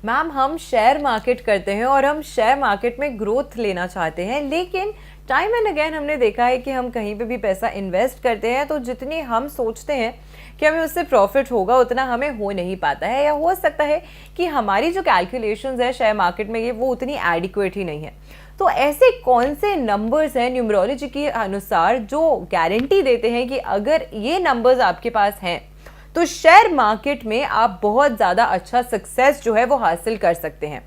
Ma'am हम share market करते हैं और हम शेयर मार्केट में ग्रोथ लेना चाहते हैं, लेकिन टाइम एंड अगेन हमने देखा है कि हम कहीं पे भी पैसा इन्वेस्ट करते हैं तो जितनी हम सोचते हैं कि हमें उससे प्रॉफिट होगा उतना हमें हो नहीं पाता है, या हो सकता है कि हमारी जो कैलकुलेशंस है शेयर मार्केट में वो उतनी एडिक्वेट ही नहीं है। तो ऐसे कौन से नंबर्स हैं न्यूमरोलॉजी के अनुसार जो गारंटी देते हैं कि अगर ये नंबर्स आपके पास हैं तो शेयर मार्केट में आप बहुत ज़्यादा अच्छा सक्सेस जो है वो हासिल कर सकते हैं,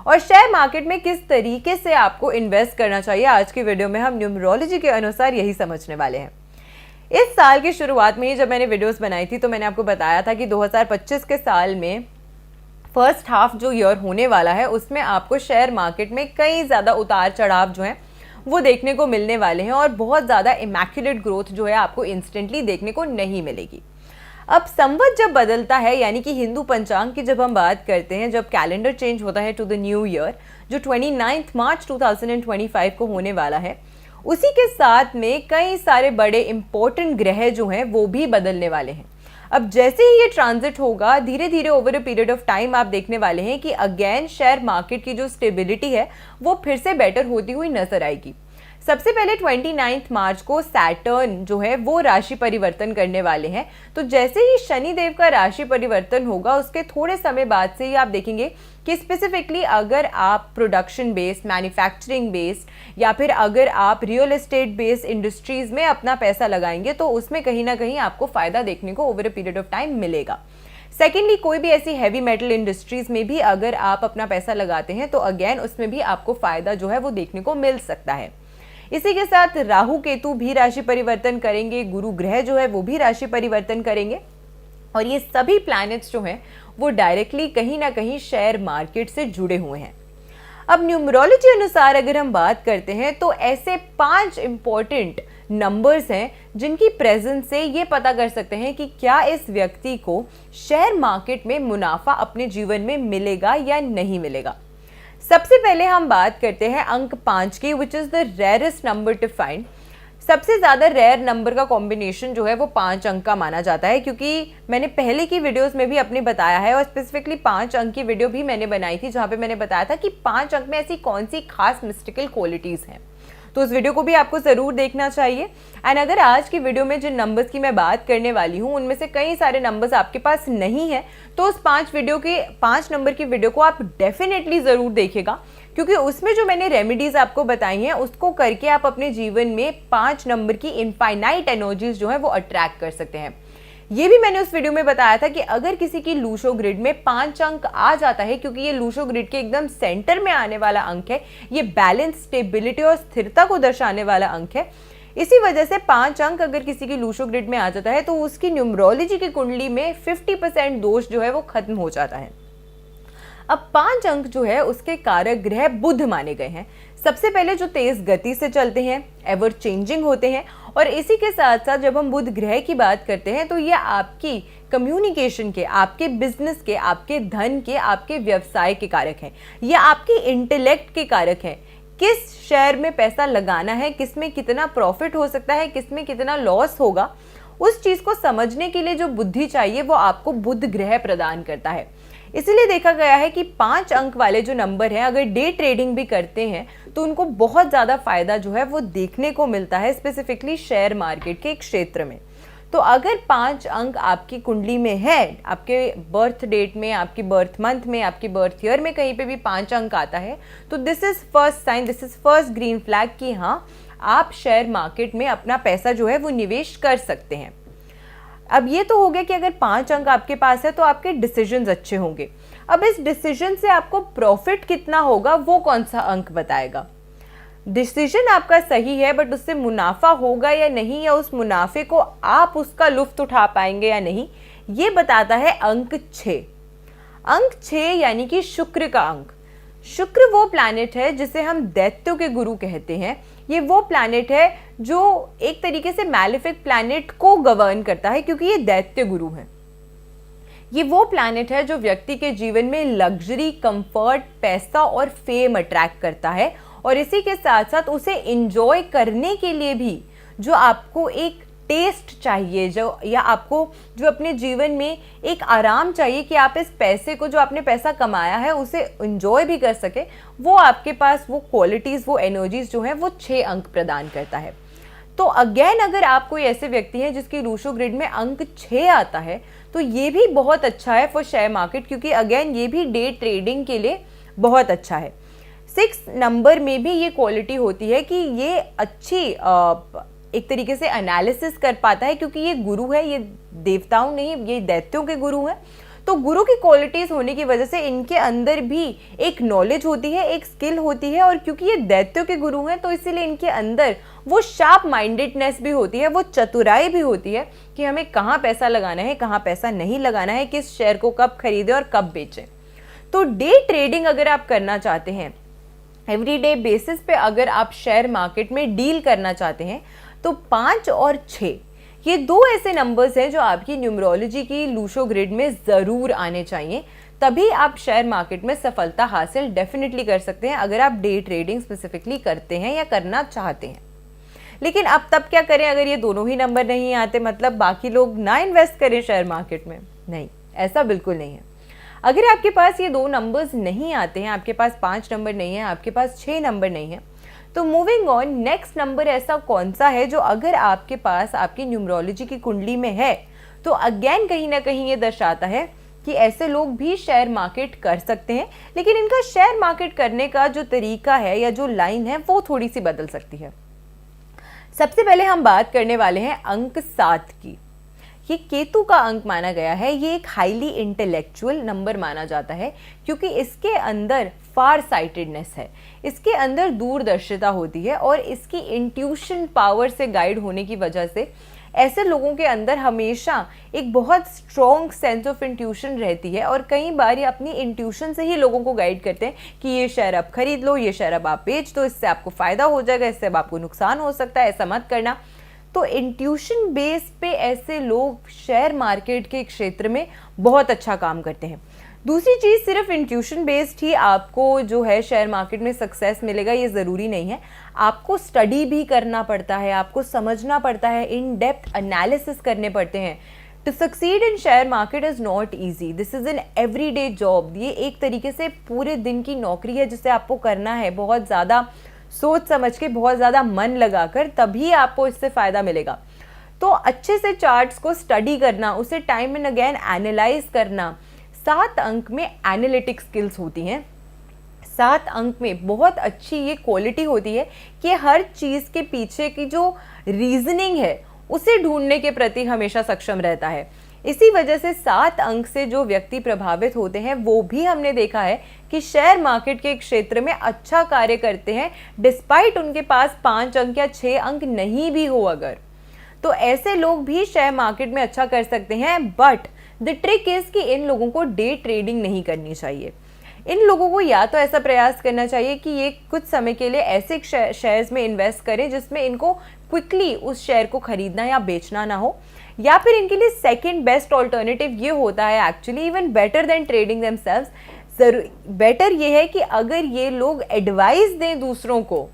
और शेयर मार्केट में किस तरीके से आपको इन्वेस्ट करना चाहिए, आज की वीडियो में हम न्यूमरोलॉजी के अनुसार यही समझने वाले हैं। इस साल की शुरुआत में ही जब मैंने वीडियोस बनाई थी तो मैंने आपको बताया था कि 2025 के साल में फर्स्ट हाफ जो ईयर होने वाला है उसमें आपको शेयर मार्केट में कई ज़्यादा उतार चढ़ाव जो हैं वो देखने को मिलने वाले हैं, और बहुत ज़्यादा इमैक्युलेट ग्रोथ जो है आपको इंस्टेंटली देखने को नहीं मिलेगी। अब संवत जब बदलता है, यानी कि हिंदू पंचांग की जब हम बात करते हैं, जब कैलेंडर चेंज होता है टू द न्यू ईयर जो 29 मार्च 2025 को होने वाला है, उसी के साथ में कई सारे बड़े इंपॉर्टेंट ग्रह जो हैं वो भी बदलने वाले हैं। अब जैसे ही ये ट्रांजिट होगा धीरे धीरे over a period of time आप देखने वाले हैं कि अगेन शेयर मार्केट की जो स्टेबिलिटी है वो फिर से बेटर होती हुई नजर आएगी। सबसे पहले 29 मार्च को सैटर्न जो है वो राशि परिवर्तन करने वाले हैं, तो जैसे ही शनिदेव का राशि परिवर्तन होगा उसके थोड़े समय बाद से ही आप देखेंगे कि स्पेसिफिकली अगर आप प्रोडक्शन बेस्ड, मैन्युफैक्चरिंग बेस्ड या फिर अगर आप रियल एस्टेट बेस्ड इंडस्ट्रीज में अपना पैसा लगाएंगे तो उसमें कहीं ना कहीं आपको फायदा देखने को over a period of time मिलेगा। सेकेंडली, कोई भी ऐसी हैवी मेटल इंडस्ट्रीज में भी अगर आप अपना पैसा लगाते हैं तो अगेन उसमें भी आपको फायदा जो है वो देखने को मिल सकता है। इसी के साथ राहु केतु भी राशि परिवर्तन करेंगे, गुरु ग्रह जो है वो भी राशि परिवर्तन करेंगे, और ये सभी प्लैनेट्स जो हैं वो डायरेक्टली कहीं ना कहीं शेयर मार्केट से जुड़े हुए हैं। अब न्यूमरोलॉजी अनुसार अगर हम बात करते हैं तो ऐसे 5 इंपॉर्टेंट नंबर्स हैं जिनकी प्रेजेंस से ये पता कर सकते हैं कि क्या इस व्यक्ति को शेयर मार्केट में मुनाफा अपने जीवन में मिलेगा या नहीं मिलेगा। सबसे पहले हम बात करते हैं अंक 5 की, which is the rarest number two find. सबसे ज्यादा रेयर नंबर का कॉम्बिनेशन जो है वो 5 अंक का माना जाता है, क्योंकि मैंने पहले की वीडियोस में भी अपने बताया है, और स्पेसिफिकली 5 अंक की वीडियो भी मैंने बनाई थी जहां पे मैंने बताया था कि 5 अंक में ऐसी कौन सी खास मिस्टिकल क्वालिटीज हैं, तो उस वीडियो को भी आपको जरूर देखना चाहिए। एंड अगर आज की वीडियो में जिन नंबर्स की मैं बात करने वाली हूँ उनमें से कई सारे नंबर्स आपके पास नहीं है तो उस 5 नंबर की वीडियो को आप डेफिनेटली जरूर देखिएगा, क्योंकि उसमें जो मैंने रेमेडीज आपको बताई हैं उसको करके आप अपने जीवन में 5 नंबर की इनफाइनाइट एनर्जीज जो है वो अट्रैक्ट कर सकते हैं। ये भी मैंने उस वीडियो में बताया था कि अगर किसी की लूशो ग्रिड में 5 अंक आ जाता है, क्योंकि ये लूशो ग्रिड के एकदम सेंटर में आने वाला अंक है, ये बैलेंस, स्टेबिलिटी और स्थिरता को दर्शाने वाला अंक है, इसी वजह से 5 अंक अगर किसी की लूशो ग्रिड में आ जाता है तो उसकी न्यूमरोलॉजी की कुंडली में 50% दोष जो है वो खत्म हो जाता है। अब 5 अंक जो है उसके कारक ग्रह बुध माने गए हैं। सबसे पहले जो तेज गति से चलते हैं, एवर चेंजिंग होते हैं, और इसी के साथ साथ जब हम बुध ग्रह की बात करते हैं तो ये आपकी कम्युनिकेशन के, आपके बिजनेस के, आपके धन के, आपके व्यवसाय के कारक हैं, ये आपकी इंटेलेक्ट के कारक हैं। किस शेयर में पैसा लगाना है, किस में कितना प्रॉफिट हो सकता है, किस में कितना लॉस होगा, उस चीज को समझने के लिए जो बुद्धि चाहिए वो आपको बुध ग्रह प्रदान करता है। इसीलिए देखा गया है कि 5 अंक वाले जो नंबर हैं अगर डे ट्रेडिंग भी करते हैं तो उनको बहुत ज़्यादा फायदा जो है वो देखने को मिलता है, स्पेसिफिकली शेयर मार्केट के क्षेत्र में। तो अगर 5 अंक आपकी कुंडली में है, आपके बर्थ डेट में, आपकी बर्थ मंथ में, आपकी बर्थ ईयर में कहीं पे भी 5 अंक आता है तो this is first sign, this is first green flag कि हाँ आप शेयर मार्केट में अपना पैसा जो है वो निवेश कर सकते हैं। अब ये तो हो गया कि अगर 5 अंक आपके पास है तो आपके डिसीजंस अच्छे होंगे। अब इस डिसीजन से आपको प्रॉफिट कितना होगा वो कौन सा अंक बताएगा। डिसीजन आपका सही है बट उससे मुनाफा होगा या नहीं, या उस मुनाफे को आप उसका लुफ्त उठा पाएंगे या नहीं, ये बताता है अंक 6। अंक 6 यानी कि शुक्र का अंक। शुक्र वो प्लैनेट है जिसे हम दैत्यों के गुरु कहते हैं। ये वो प्लैनेट है जो एक तरीके से मैलेफिक प्लैनेट को गवर्न करता है, क्योंकि ये दैत्य गुरु है। ये वो प्लैनेट है जो व्यक्ति के जीवन में लग्जरी, कंफर्ट, पैसा और फेम अट्रैक्ट करता है, और इसी के साथ साथ उसे एंजॉय करने के लिए भी जो आपको एक टेस्ट चाहिए, जो या आपको जो अपने जीवन में एक आराम चाहिए कि आप इस पैसे को, जो आपने पैसा कमाया है, उसे एंजॉय भी कर सके, वो आपके पास वो क्वालिटीज़, वो एनर्जीज जो हैं वो 6 अंक प्रदान करता है। तो अगेन अगर आप कोई ऐसे व्यक्ति हैं जिसकी रूशो ग्रिड में अंक 6 आता है, तो ये भी बहुत अच्छा है फॉर शेयर मार्केट, क्योंकि अगेन ये भी डे ट्रेडिंग के लिए बहुत अच्छा है। 6 नंबर में भी ये क्वालिटी होती है कि ये अच्छी एक तरीके से एनालिसिस कर पाता है, क्योंकि ये गुरु है, ये देवताओं नहीं, ये दैत्यों के गुरु हैं। तो गुरु की क्वालिटीज होने की वजह से इनके अंदर भी एक नॉलेज होती है, एक स्किल होती है, और क्योंकि ये दैत्यों के गुरु हैं तो इसीलिए इनके अंदर वो शार्प माइंडेडनेस भी होती है, वो चतुराई भी होती है कि हमें कहाँ पैसा लगाना है, कहाँ पैसा नहीं लगाना है, किस शेयर को कब खरीदें और कब बेचें। तो डे ट्रेडिंग अगर आप करना चाहते हैं, एवरीडे बेसिस पे अगर आप शेयर मार्केट में डील करना चाहते हैं, तो 5 और 6 ये 2 ऐसे नंबर्स हैं जो आपकी न्यूमरोलॉजी की लूशो ग्रिड में ज़रूर आने चाहिए, तभी आप शेयर मार्केट में सफलता हासिल डेफिनेटली कर सकते हैं, अगर आप डे ट्रेडिंग स्पेसिफिकली करते हैं या करना चाहते हैं। लेकिन अब तब क्या करें अगर ये दोनों ही नंबर नहीं आते, मतलब बाकी लोग ना इन्वेस्ट करें शेयर मार्केट में? नहीं, ऐसा बिल्कुल नहीं है। अगर आपके पास ये 2 नंबर्स नहीं आते हैं, आपके पास 5 नंबर नहीं है, आपके पास 6 नंबर नहीं है, तो मूविंग ऑन, नेक्स्ट नंबर ऐसा कौन सा है जो अगर आपके पास आपकी न्यूमरोलॉजी की कुंडली में है, तो अगेन कहीं ना कहीं ये दर्शाता है कि ऐसे लोग भी शेयर मार्केट कर सकते हैं, लेकिन इनका शेयर मार्केट करने का जो तरीका है या जो लाइन है वो थोड़ी सी बदल सकती है। सबसे पहले हम बात करने वाले हैं अंक 7 की। ये केतु का अंक माना गया है, ये एक हाईली इंटेलेक्चुअल नंबर माना जाता है, क्योंकि इसके अंदर फार साइटेडनेस है, इसके अंदर दूरदर्शिता होती है, और इसकी इंट्यूशन पावर से गाइड होने की वजह से ऐसे लोगों के अंदर हमेशा एक बहुत स्ट्रॉन्ग सेंस ऑफ इंट्यूशन रहती है, और कई बार ये अपनी इंट्यूशन से ही लोगों को गाइड करते हैं कि ये शेयर आप खरीद लो, ये शेयर अब आप बेच दो, इससे आपको फ़ायदा हो जाएगा, इससे अब आपको नुकसान हो सकता है, ऐसा मत करना। तो इंट्यूशन बेस पे ऐसे लोग शेयर मार्केट के क्षेत्र में बहुत अच्छा काम करते हैं। दूसरी चीज़, सिर्फ इंट्यूशन बेस्ड ही आपको जो है शेयर मार्केट में सक्सेस मिलेगा ये ज़रूरी नहीं है, आपको स्टडी भी करना पड़ता है, आपको समझना पड़ता है, इन डेप्थ एनालिसिस करने पड़ते हैं। To succeed in share market is not easy, this is an everyday job. ये एक तरीके से पूरे दिन की नौकरी है जिसे आपको करना है, बहुत ज़्यादा सोच समझ के, बहुत ज़्यादा मन लगाकर, तभी आपको इससे फ़ायदा मिलेगा। तो अच्छे से चार्ट्स को स्टडी करना, उसे टाइम एंड अगेन एनालाइज करना। 7 अंक में एनालिटिक स्किल्स होती हैं, 7 अंक में बहुत अच्छी ये क्वालिटी होती है कि हर चीज़ के पीछे की जो रीजनिंग है उसे ढूंढने के प्रति हमेशा सक्षम रहता है। इसी वजह से 7 अंक से जो व्यक्ति प्रभावित होते हैं वो भी हमने देखा है कि शेयर मार्केट के क्षेत्र में अच्छा कार्य करते हैं, डिस्पाइट उनके पास 5 अंक या 6 अंक नहीं भी हो अगर, तो ऐसे लोग भी शेयर मार्केट में अच्छा कर सकते हैं। बट द ट्रिक इज कि इन लोगों को डे ट्रेडिंग नहीं करनी चाहिए। इन लोगों को या तो ऐसा प्रयास करना चाहिए कि ये कुछ समय के लिए ऐसे शेयर्स में इन्वेस्ट करें जिसमें इनको क्विकली उस शेयर को खरीदना या बेचना ना हो, या फिर इनके लिए सेकंड बेस्ट ऑल्टरनेटिव ये होता है, actually even better than trading themselves, better ये है कि अगर ये लोग एडवाइस दें दूसरों को,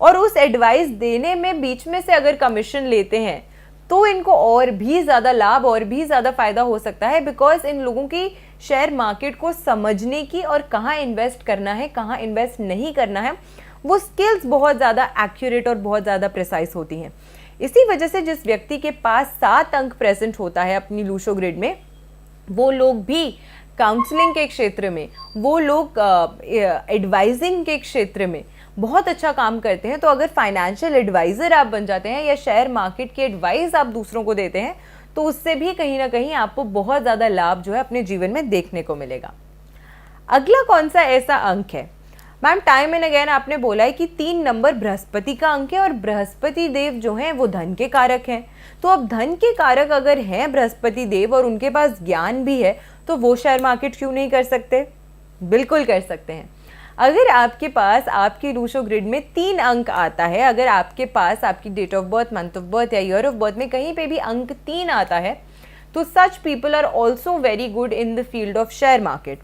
और उस एडवाइस देने में बीच में से अगर कमीशन लेते हैं, तो इनको और भी ज़्यादा लाभ और भी ज़्यादा फ़ायदा हो सकता है, बिकॉज इन लोगों की शेयर मार्केट को समझने की और कहाँ इन्वेस्ट करना है, कहाँ इन्वेस्ट नहीं करना है, वो स्किल्स बहुत ज़्यादा एक्यूरेट और बहुत ज़्यादा प्रिसाइज होती हैं। इसी वजह से जिस व्यक्ति के पास 7 अंक प्रेजेंट होता है अपनी लूशो ग्रिड में, वो लोग भी काउंसलिंग के क्षेत्र में, वो लोग एडवाइजिंग के क्षेत्र में बहुत अच्छा काम करते हैं। तो अगर फाइनेंशियल एडवाइज़र आप बन जाते हैं या शेयर मार्केट की एडवाइस आप दूसरों को देते हैं, तो उससे भी कहीं ना कहीं आपको बहुत ज़्यादा लाभ जो है अपने जीवन में देखने को मिलेगा। अगला कौन सा ऐसा अंक है? मैम टाइम एंड अगेन आपने बोला है कि 3 नंबर बृहस्पति का अंक है, और बृहस्पति देव जो हैं वो धन के कारक हैं। तो अब धन के कारक अगर हैं बृहस्पति देव और उनके पास ज्ञान भी है, तो वो शेयर मार्केट क्यों नहीं कर सकते? बिल्कुल कर सकते हैं। अगर आपके पास आपकी लूशो ग्रिड में 3 अंक आता है, अगर आपके पास आपकी date of birth, month of birth या ईयर ऑफ बर्थ में कहीं पे भी अंक 3 आता है, तो such people are also very good in the field of share market.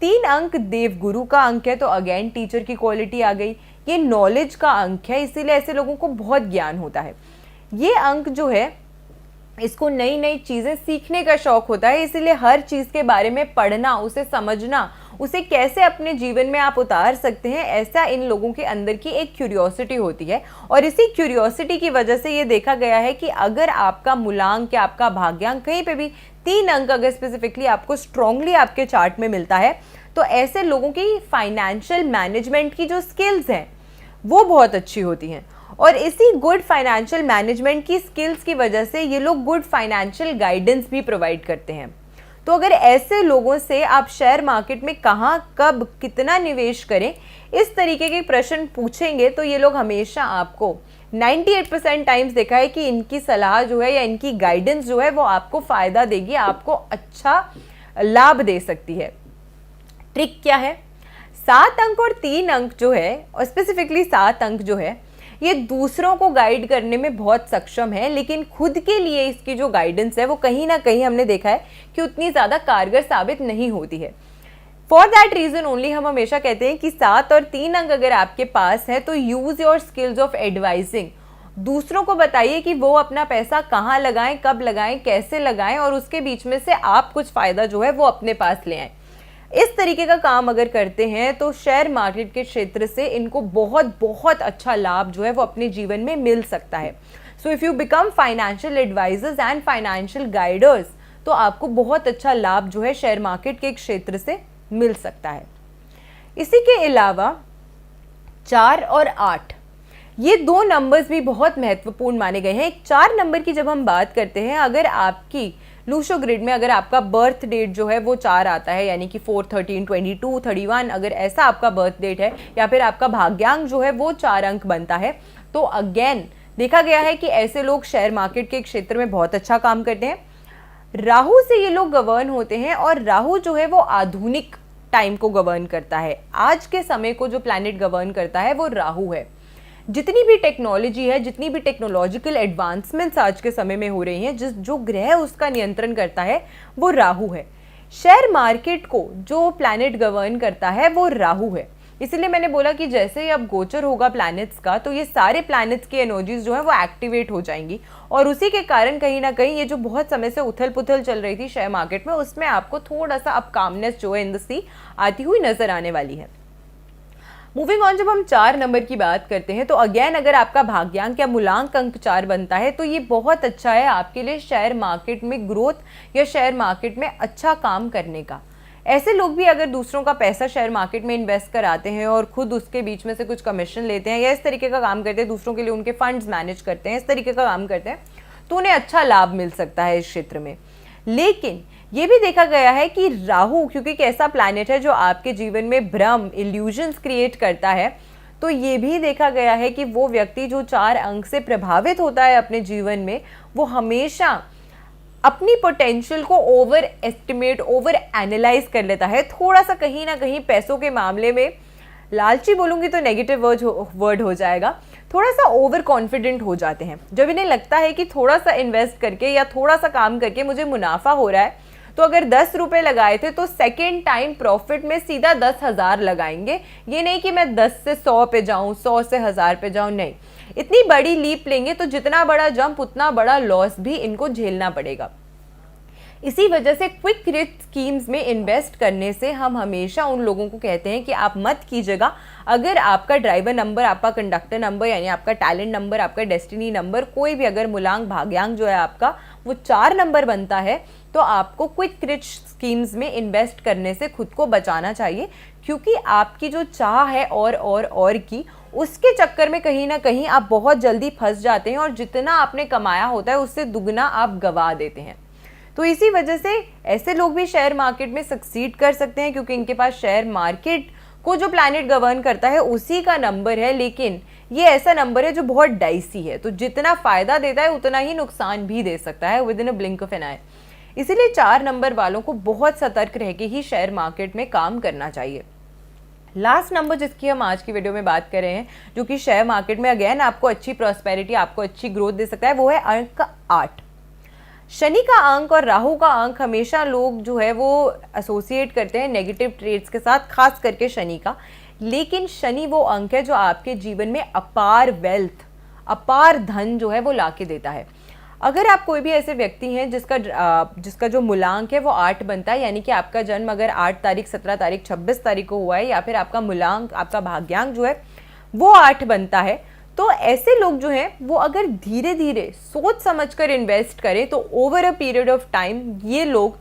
3 अंक देवगुरु का अंक है, तो अगेन टीचर की क्वालिटी आ गई। ये नॉलेज का अंक है, इसीलिए ऐसे लोगों को बहुत ज्ञान होता है। ये अंक जो है इसको नई नई चीज़ें सीखने का शौक होता है, इसीलिए हर चीज़ के बारे में पढ़ना, उसे समझना, उसे कैसे अपने जीवन में आप उतार सकते हैं, ऐसा इन लोगों के अंदर की एक क्यूरियोसिटी होती है। और इसी क्यूरियोसिटी की वजह से ये देखा गया है कि अगर आपका मूलांक या आपका भाग्यांक कहीं पे भी 3 अंक अगर स्पेसिफिकली आपको स्ट्रांगली आपके चार्ट में मिलता है, तो ऐसे लोगों की फाइनेंशियल मैनेजमेंट की जो स्किल्स हैं वो बहुत अच्छी होती हैं। और इसी गुड फाइनेंशियल मैनेजमेंट की स्किल्स की वजह से ये लोग गुड फाइनेंशियल गाइडेंस भी प्रोवाइड करते हैं। तो अगर ऐसे लोगों से आप शेयर मार्केट में कहाँ, कब, कितना निवेश करें, इस तरीके के प्रश्न पूछेंगे तो ये लोग हमेशा आपको 98% टाइम्स देखा है कि इनकी सलाह जो है या इनकी गाइडेंस जो है वो आपको फ़ायदा देगी, आपको अच्छा लाभ दे सकती है। ट्रिक क्या है? 7 अंक और 3 अंक जो है, और स्पेसिफिकली 7 अंक जो है, ये दूसरों को गाइड करने में बहुत सक्षम है, लेकिन खुद के लिए इसकी जो गाइडेंस है वो कहीं ना कहीं हमने देखा है कि उतनी ज़्यादा कारगर साबित नहीं होती है। फॉर दैट रीज़न ओनली हम हमेशा कहते हैं कि 7 और 3 अंक अगर आपके पास है तो use your skills of advising. दूसरों को बताइए कि वो अपना पैसा कहाँ लगाएं, कब लगाएं, कैसे लगाएं, और उसके बीच में से आप कुछ फ़ायदा जो है वो अपने पास ले आएँ। इस तरीके का काम अगर करते हैं तो शेयर मार्केट के क्षेत्र से इनको बहुत बहुत अच्छा लाभ जो है वो अपने जीवन में मिल सकता है। So if you become financial advisers and financial guiders, तो आपको बहुत अच्छा लाभ जो है शेयर मार्केट के क्षेत्र से मिल सकता है। इसी के अलावा 4 और 8 ये 2 नंबर्स भी बहुत महत्वपूर्ण माने गए हैं। 4 नंबर की जब हम बात करते हैं, अगर आपकी लूशो ग्रिड में अगर आपका बर्थ डेट जो है वो 4 आता है, यानी कि 4, 13, 22, 31, अगर ऐसा आपका बर्थ डेट है, या फिर आपका भाग्यांक जो है वो 4 अंक बनता है, तो अगेन देखा गया है कि ऐसे लोग शेयर मार्केट के क्षेत्र में बहुत अच्छा काम करते हैं। राहु से ये लोग गवर्न होते हैं, और राहु जो है वो आधुनिक टाइम को गवर्न करता है। आज के समय को जो प्लैनेट गवर्न करता है वो राहु है। जितनी भी टेक्नोलॉजी है, जितनी भी टेक्नोलॉजिकल एडवांसमेंट्स आज के समय में हो रही हैं, जो ग्रह उसका नियंत्रण करता है वो राहु है। शेयर मार्केट को जो प्लैनेट गवर्न करता है वो राहु है। इसलिए मैंने बोला कि जैसे ही अब गोचर होगा प्लैनेट्स का, तो ये सारे प्लैनेट्स की एनर्जीज जो है वो एक्टिवेट हो जाएंगी, और उसी के कारण कहीं ना कहीं ये जो बहुत समय से उथल पुथल चल रही थी शेयर मार्केट में, उसमें आपको थोड़ा सा अब कामनेस जो है इन द सी आती हुई नजर आने वाली है। मूविंग ऑन, जब हम 4 नंबर की बात करते हैं तो अगेन अगर आपका भाग्यांक या मूलांक अंक 4 बनता है तो ये बहुत अच्छा है आपके लिए शेयर मार्केट में ग्रोथ या शेयर मार्केट में अच्छा काम करने का। ऐसे लोग भी अगर दूसरों का पैसा शेयर मार्केट में इन्वेस्ट कराते हैं और खुद उसके बीच में से कुछ कमीशन लेते हैं या इस तरीके का काम करते हैं, दूसरों के लिए उनके फंड्स मैनेज करते हैं, इस तरीके का काम करते हैं, तो उन्हें अच्छा लाभ मिल सकता है इस क्षेत्र में। लेकिन ये भी देखा गया है कि राहु क्योंकि एक ऐसा प्लैनेट है जो आपके जीवन में भ्रम, इल्यूजन्स क्रिएट करता है, तो ये भी देखा गया है कि वो व्यक्ति जो 4 अंक से प्रभावित होता है अपने जीवन में, वो हमेशा अपनी पोटेंशियल को ओवर एस्टिमेट, ओवर एनालाइज कर लेता है। थोड़ा सा कहीं ना कहीं पैसों के मामले में, लालची बोलूँगी तो नेगेटिव वर्ड हो जाएगा, थोड़ा सा ओवर कॉन्फिडेंट हो जाते हैं। जब इन्हें लगता है कि थोड़ा सा इन्वेस्ट करके या थोड़ा सा काम करके मुझे मुनाफा हो रहा है, तो अगर 10 रुपए लगाए थे तो सेकेंड टाइम प्रॉफिट में सीधा 10,000 लगाएंगे। ये नहीं कि मैं 10 से 100 पे जाऊं, 100 से 1000 पे जाऊं, नहीं, इतनी बड़ी लीप लेंगे तो जितना बड़ा जंप उतना बड़ा लॉस भी इनको झेलना पड़ेगा। इसी वजह से क्विक रिच स्कीम्स में इन्वेस्ट करने से हम हमेशा उन लोगों को कहते हैं कि आप मत कीजिएगा। अगर आपका ड्राइवर नंबर, आपका कंडक्टर नंबर, यानी आपका टैलेंट नंबर, आपका डेस्टिनी नंबर, कोई भी अगर मूलांक भाग्यांक जो है आपका वो 4 नंबर बनता है, तो आपको क्विक रिच स्कीम्स में इन्वेस्ट करने से खुद को बचाना चाहिए, क्योंकि आपकी जो चाह है और की, उसके चक्कर में कहीं ना कहीं आप बहुत जल्दी फंस जाते हैं और जितना आपने कमाया होता है उससे दुगना आप गवा देते हैं। तो इसी वजह से ऐसे लोग भी शेयर मार्केट में सक्सीड कर सकते हैं, क्योंकि इनके पास शेयर मार्केट को जो प्लैनेट गवर्न करता है उसी का नंबर है, लेकिन ये ऐसा नंबर है जो बहुत डाइसी है, तो जितना फायदा देता है उतना ही नुकसान भी दे सकता है within a blink of an eye. इसीलिए 4 नंबर वालों को बहुत सतर्क रह के ही शेयर मार्केट में काम करना चाहिए। लास्ट नंबर जिसकी हम आज की वीडियो में बात कर रहे हैं, जो कि शेयर मार्केट में अगेन आपको अच्छी प्रॉस्पेरिटी, आपको अच्छी ग्रोथ दे सकता है, वो है अंक 8। शनि का अंक और राहु का अंक हमेशा लोग जो है वो एसोसिएट करते हैं नेगेटिव ट्रेड्स के साथ, खास करके शनि का। लेकिन शनि वो अंक है जो आपके जीवन में अपार वेल्थ, अपार धन जो है वो ला के देता है। अगर आप कोई भी ऐसे व्यक्ति हैं जिसका जो मूलांक है वो 8 बनता है, यानी कि आपका जन्म अगर 8 तारीख, 17 तारीख, 26 तारीख को हुआ है, या फिर आपका मूलांक, आपका भाग्यांक जो है वो 8 बनता है, तो ऐसे लोग जो हैं वो अगर धीरे धीरे सोच समझकर इन्वेस्ट करें तो over a period of time ये लोग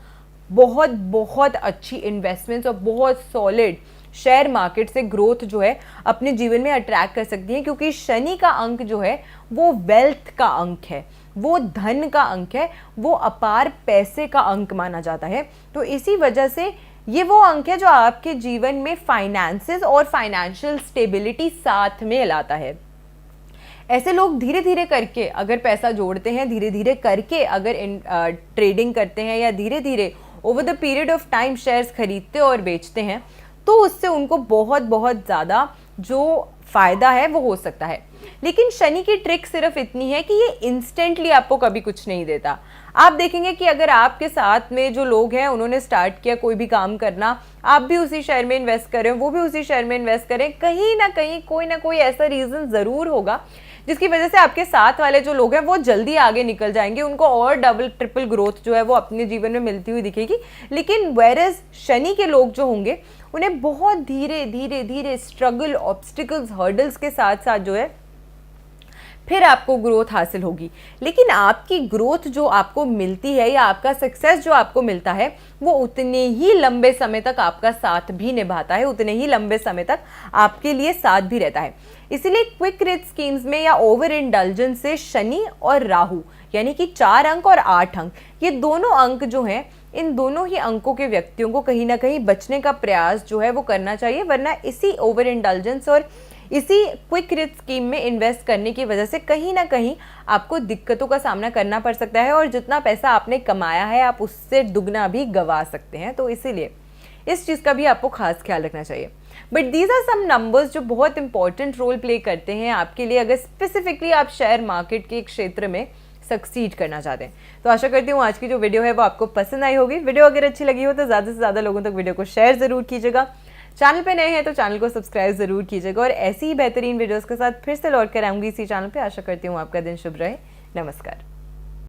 बहुत बहुत अच्छी इन्वेस्टमेंट्स और बहुत सॉलिड शेयर मार्केट से ग्रोथ जो है अपने जीवन में अट्रैक्ट कर सकती हैं, क्योंकि शनि का अंक जो है वो वेल्थ का अंक है, वो धन का अंक है, वो अपार पैसे का अंक माना जाता है। तो इसी वजह से ये वो अंक है जो आपके जीवन में फाइनेंसेस और फाइनेंशियल स्टेबिलिटी साथ में लाता है। ऐसे लोग धीरे धीरे करके अगर पैसा जोड़ते हैं, धीरे धीरे करके अगर ट्रेडिंग करते हैं, या धीरे धीरे over the period of time shares खरीदते और बेचते हैं, तो उससे उनको बहुत बहुत ज़्यादा जो फ़ायदा है वो हो सकता है। लेकिन शनि की ट्रिक सिर्फ इतनी है कि ये इंस्टेंटली आपको कभी कुछ नहीं देता। आप देखेंगे कि अगर आपके साथ में जो लोग हैं उन्होंने स्टार्ट किया कोई भी काम करना, आप भी उसी शेयर में इन्वेस्ट करें, वो भी उसी शेयर में इन्वेस्ट करें, कहीं ना कहीं कोई ना कोई ऐसा रीज़न ज़रूर होगा जिसकी वजह से आपके साथ वाले जो लोग हैं वो जल्दी आगे निकल जाएंगे, उनको और डबल ट्रिपल ग्रोथ जो है वो अपने जीवन में मिलती हुई दिखेगी। लेकिन वेरएज शनि के लोग जो होंगे उन्हें बहुत धीरे धीरे धीरे स्ट्रगल, ऑब्स्टिकल्स, हर्डल्स के साथ साथ जो है फिर आपको ग्रोथ हासिल होगी। लेकिन आपकी ग्रोथ जो आपको मिलती है या आपका सक्सेस जो आपको मिलता है वो उतने ही लंबे समय तक आपका साथ भी निभाता है, उतने ही लंबे समय तक आपके लिए साथ भी रहता है। इसीलिए क्विक रिच स्कीम्स में या ओवर इंडल्जेंस से शनि और राहु, यानी कि 4 अंक और 8 अंक, ये दोनों अंक जो हैं, इन दोनों ही अंकों के व्यक्तियों को कहीं ना कहीं बचने का प्रयास जो है वो करना चाहिए, वरना इसी ओवर इंडल्जेंस और इसी क्विक रिच स्कीम में इन्वेस्ट करने की वजह से कहीं ना कहीं आपको दिक्कतों का सामना करना पड़ सकता है, और जितना पैसा आपने कमाया है आप उससे दुगना भी गंवा सकते हैं। तो इसीलिए इस चीज़ का भी आपको खास ख्याल रखना चाहिए। But these are some numbers जो बहुत इंपॉर्टेंट रोल प्ले करते हैं आपके लिए, अगर स्पेसिफिकली आप शेयर मार्केट के एक क्षेत्र में सक्सीड करना चाहते हैं। तो आशा करती हूँ आज की जो वीडियो है वो आपको पसंद आई होगी। वीडियो अगर अच्छी लगी हो तो ज़्यादा से ज़्यादा लोगों तक वीडियो को शेयर ज़रूर कीजिएगा। चैनल पे नए हैं तो चैनल को सब्सक्राइब ज़रूर कीजिएगा, और ऐसी ही बेहतरीन वीडियोस के साथ फिर से लौट कर आऊँगी इसी चैनल पे। आशा करती हूँ आपका दिन शुभ रहे। नमस्कार।